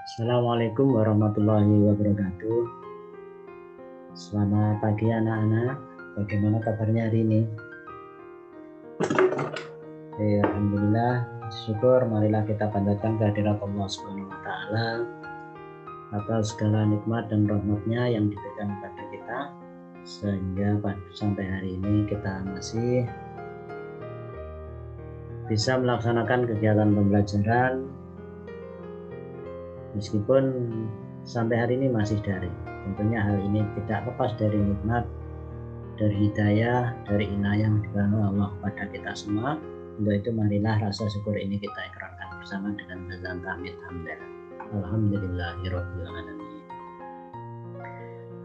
Assalamualaikum warahmatullahi wabarakatuh. Selamat pagi anak-anak. Bagaimana kabarnya hari ini? Alhamdulillah, syukur. Marilah kita panjatkan kehadirat Allah Subhanahu wa Ta'ala atas segala nikmat dan rahmatnya yang diberikan kepada kita, sehingga sampai hari ini kita masih bisa melaksanakan kegiatan pembelajaran meskipun sampai hari ini masih daring. Tentunya hal ini tidak lepas dari nikmat, dari hidayah, dari inayah yang diberikan Allah kepada kita semua. Untuk itu marilah rasa syukur ini kita ikrarkan bersama dengan bacaan tahmid hamdalah. Alhamdulillahirabbil alamin.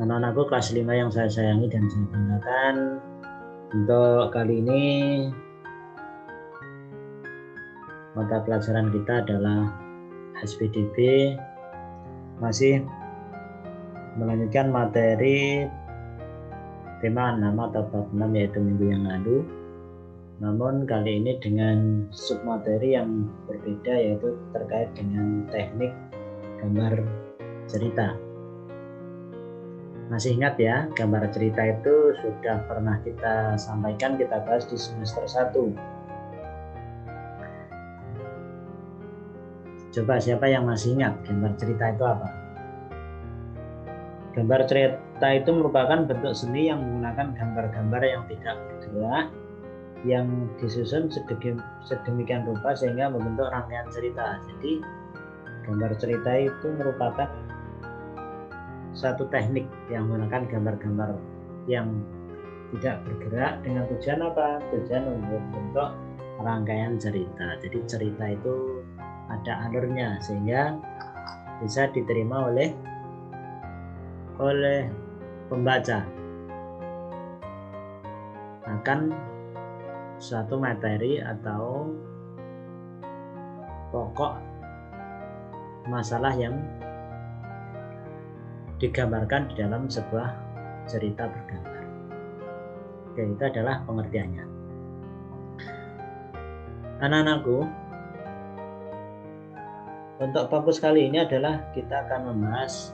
Anak-anakku kelas 5 yang saya sayangi dan saya banggakan, untuk kali ini mata pelajaran kita adalah SPDB, masih melanjutkan materi tema 6 atau bab 6 yaitu minggu yang lalu. Namun kali ini dengan submateri yang berbeda, yaitu terkait dengan teknik gambar cerita. Masih ingat ya, gambar cerita itu sudah pernah kita sampaikan, kita bahas di semester 1. Coba siapa yang masih ingat gambar cerita itu apa? Gambar cerita itu merupakan bentuk seni yang menggunakan gambar-gambar yang tidak bergerak, yang disusun sedemikian rupa sehingga membentuk rangkaian cerita. Jadi gambar cerita itu merupakan satu teknik yang menggunakan gambar-gambar yang tidak bergerak dengan tujuan apa? Tujuan untuk membentuk rangkaian cerita. Jadi cerita itu ada alurnya sehingga bisa diterima oleh pembaca akan suatu materi atau pokok masalah yang digambarkan di dalam sebuah cerita bergambar. Oke, itu adalah pengertiannya. Anak-anakku, untuk fokus kali ini adalah kita akan membahas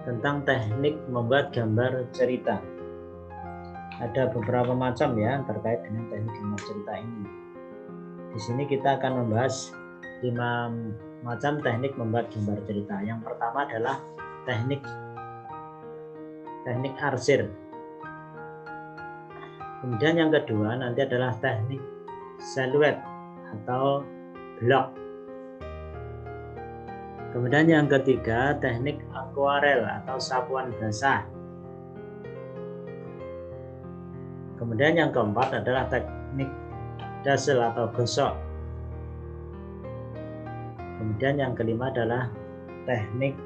tentang teknik membuat gambar cerita. Ada beberapa macam ya terkait dengan teknik gambar cerita ini. Di sini kita akan membahas 5 macam teknik membuat gambar cerita. Yang pertama adalah teknik arsir. Kemudian yang kedua nanti adalah teknik siluet atau blok. Kemudian yang ketiga teknik akuarel atau sapuan basah. Kemudian yang keempat adalah teknik dazzle atau gosok. Kemudian yang kelima adalah teknik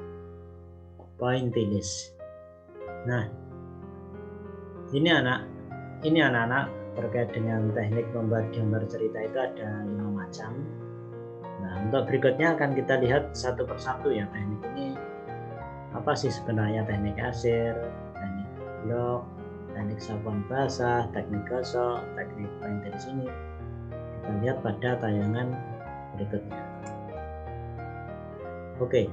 pointillis. Nah, ini anak-anak terkait dengan teknik membuat gambar cerita itu ada 5 macam. Nah, untuk berikutnya akan kita lihat satu persatu ya, teknik ini apa sih sebenarnya: teknik arsir, teknik blok, teknik sapuan basah, teknik gosok, teknik pointillis. Ini kita lihat pada tayangan berikutnya. Oke,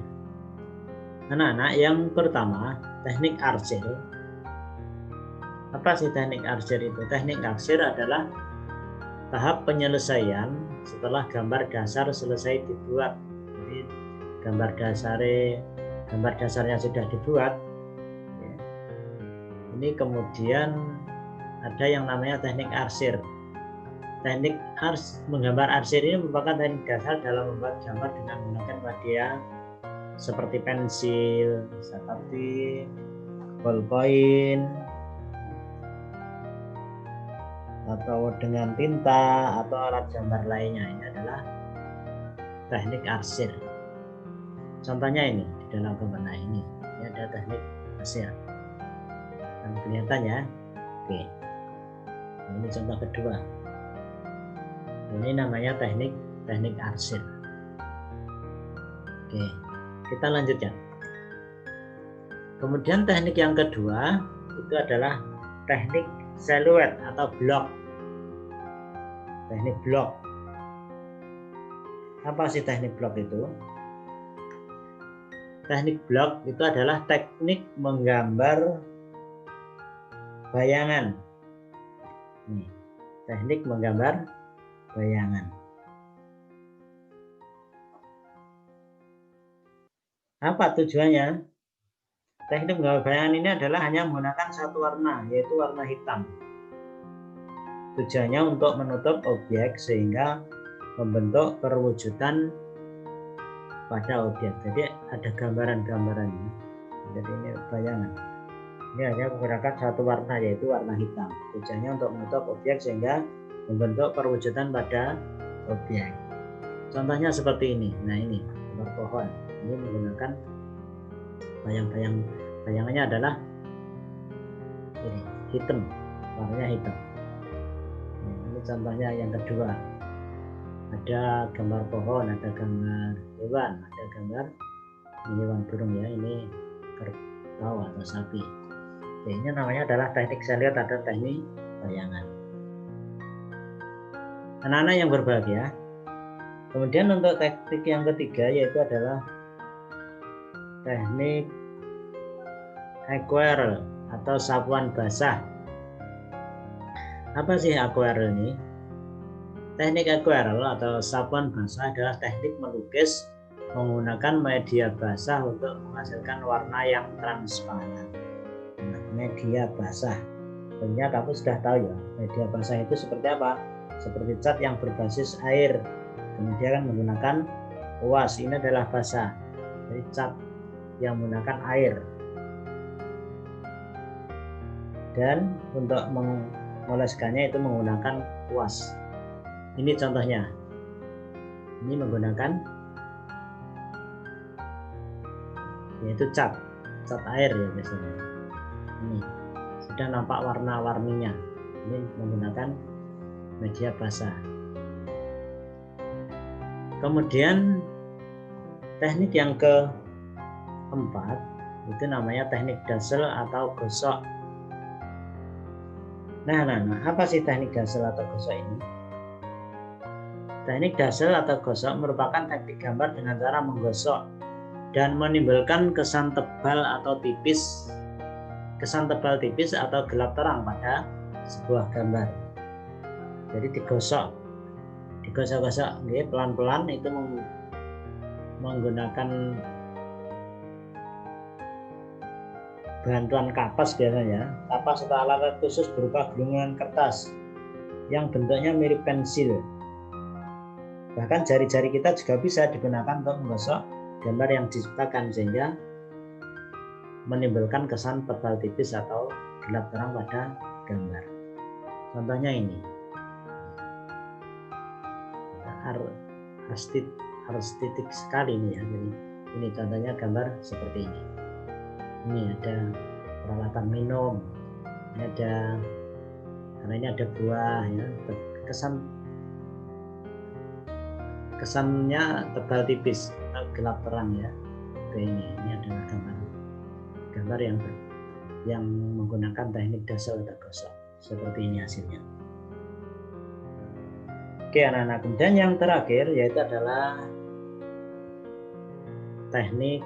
anak-anak, yang pertama teknik arsir. Apa sih teknik arsir itu? Teknik arsir adalah tahap penyelesaian setelah gambar dasar selesai dibuat. Jadi gambar dasarnya sudah dibuat, ini kemudian ada yang namanya teknik arsir. Teknik menggambar arsir ini merupakan teknik dasar dalam membuat gambar dengan menggunakan media seperti pensil, seperti ballpoint, atau dengan tinta atau alat gambar lainnya. Ini adalah teknik arsir. Contohnya ini di dalam gambar ini ada teknik arsir. Dan kelihatan ya. Oke. Ini contoh kedua. Ini namanya teknik arsir. Oke, kita lanjutkan. Kemudian teknik yang kedua itu adalah teknik siluet atau blok. Teknik blok. Apa sih teknik blok itu? Teknik blok itu adalah teknik menggambar bayangan. Nih, teknik menggambar bayangan. Apa tujuannya? Teknik menggambar bayangan ini adalah hanya menggunakan satu warna, yaitu warna hitam. Tujuannya untuk menutup objek sehingga membentuk perwujudan pada objek. Jadi ada gambaran-gambarannya. Jadi ini bayangan. Ini hanya menggunakan satu warna, yaitu warna hitam. Tujuannya untuk menutup objek sehingga membentuk perwujudan pada objek. Contohnya seperti ini. Nah ini gambar pohon. Ini menggunakan bayangannya adalah ini hitam, warnanya hitam. Nah, ini contohnya yang kedua. Ada gambar pohon, ada gambar hewan, ada gambar hewan burung ya. Ini kerbau atau sapi. Oke, ini namanya adalah teknik, saya lihat ada teknik bayangan. Anak-anak yang berbahagia. Kemudian untuk teknik yang ketiga yaitu adalah teknik aquarel atau sapuan basah. Apa sih aquarel ini? Teknik aquarel atau sapuan basah adalah teknik melukis menggunakan media basah untuk menghasilkan warna yang transparan. Nah, media basah. Tentunya kamu sudah tahu ya, media basah itu seperti apa? Seperti cat yang berbasis air. Kemudian menggunakan kuas, ini adalah basah. Jadi cat yang menggunakan air. Dan untuk mengoleskannya itu menggunakan kuas. Ini contohnya. Ini menggunakan yaitu cat air ya biasanya. Ini sudah nampak warna-warninya. Ini menggunakan media basah. Kemudian teknik yang keempat itu namanya teknik dazzle atau gosok. Nah, apa sih teknik dazzle atau gosok ini? Teknik dazzle atau gosok merupakan teknik gambar dengan cara menggosok dan menimbulkan kesan tebal tipis atau gelap terang pada sebuah gambar. Jadi digosok pelan-pelan, itu menggunakan bantuan kapas biasanya. Kapas atau alat khusus berupa gulungan kertas yang bentuknya mirip pensil. Bahkan jari-jari kita juga bisa digunakan untuk menggosok gambar yang diciptakan sehingga menimbulkan kesan tebal tipis atau gelap terang pada gambar. Contohnya ini. Artistik sekali ini ya. Jadi ini contohnya gambar seperti ini. Ini ada peralatan minum. Karena ini ada buah ya. Kesannya tebal tipis atau gelap terang ya. Oke, ini adalah gambar yang menggunakan teknik dazzle atau gosok. Seperti ini hasilnya. Oke anak-anak, kemudian yang terakhir yaitu adalah teknik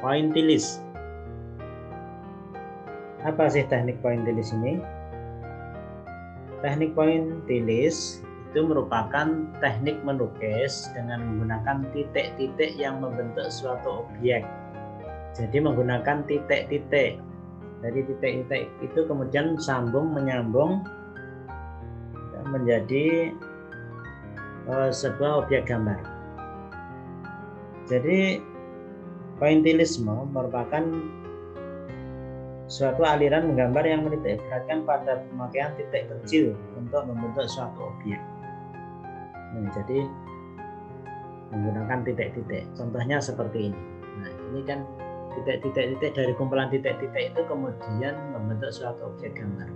pointillis. Apa sih teknik pointillis ini? Teknik pointillis itu merupakan teknik melukis dengan menggunakan titik-titik yang membentuk suatu objek. Jadi menggunakan titik-titik. Jadi titik-titik itu kemudian menyambung menjadi sebuah objek gambar. Jadi pointillisme merupakan suatu aliran menggambar yang menitikberatkan pada pemakaian titik kecil untuk membentuk suatu objek. Nah, jadi menggunakan titik-titik. Contohnya seperti ini. Nah, ini kan titik-titik dari kumpulan titik-titik itu kemudian membentuk suatu objek gambar.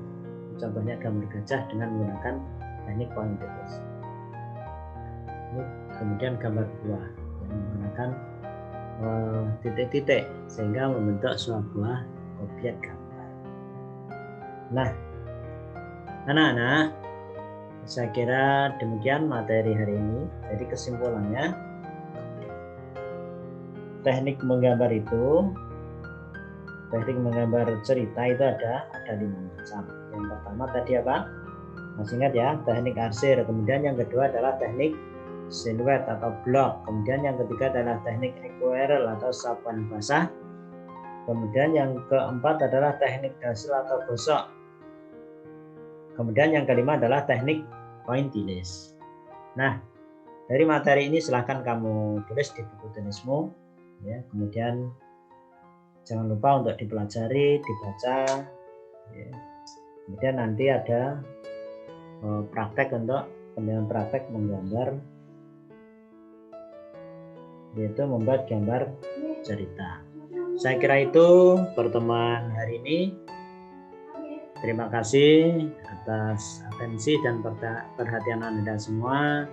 Contohnya gambar gajah dengan menggunakan teknik pointillis. Ini kemudian gambar buah yang menggunakan titik-titik sehingga membentuk sebuah objek gambar. Nah, anak-anak, saya kira demikian materi hari ini. Jadi kesimpulannya, teknik menggambar cerita itu ada 5 macam. Yang pertama tadi apa? Masih ingat ya, teknik arsir. Kemudian yang kedua adalah teknik siluet atau blok. Kemudian yang ketiga adalah teknik akuarel atau sapuan basah. Kemudian yang keempat adalah teknik dasil atau gosok. Kemudian yang kelima adalah teknik pointillis. Nah, dari materi ini silahkan kamu tulis di buku tulismu, ya. Kemudian jangan lupa untuk dipelajari, dibaca, ya. Kemudian nanti ada praktek untuk penilaian praktek menggambar, yaitu membuat gambar cerita. Saya kira itu pertemuan hari ini. Terima kasih atas atensi dan perhatian Anda semua.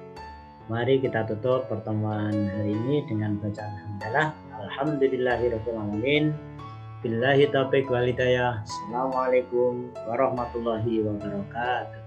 Mari kita tutup pertemuan hari ini dengan bacaan hamdalah. Alhamdulillahirabbil alamin. Billahi taufiq wal hidayah. Assalamualaikum warahmatullahi wabarakatuh.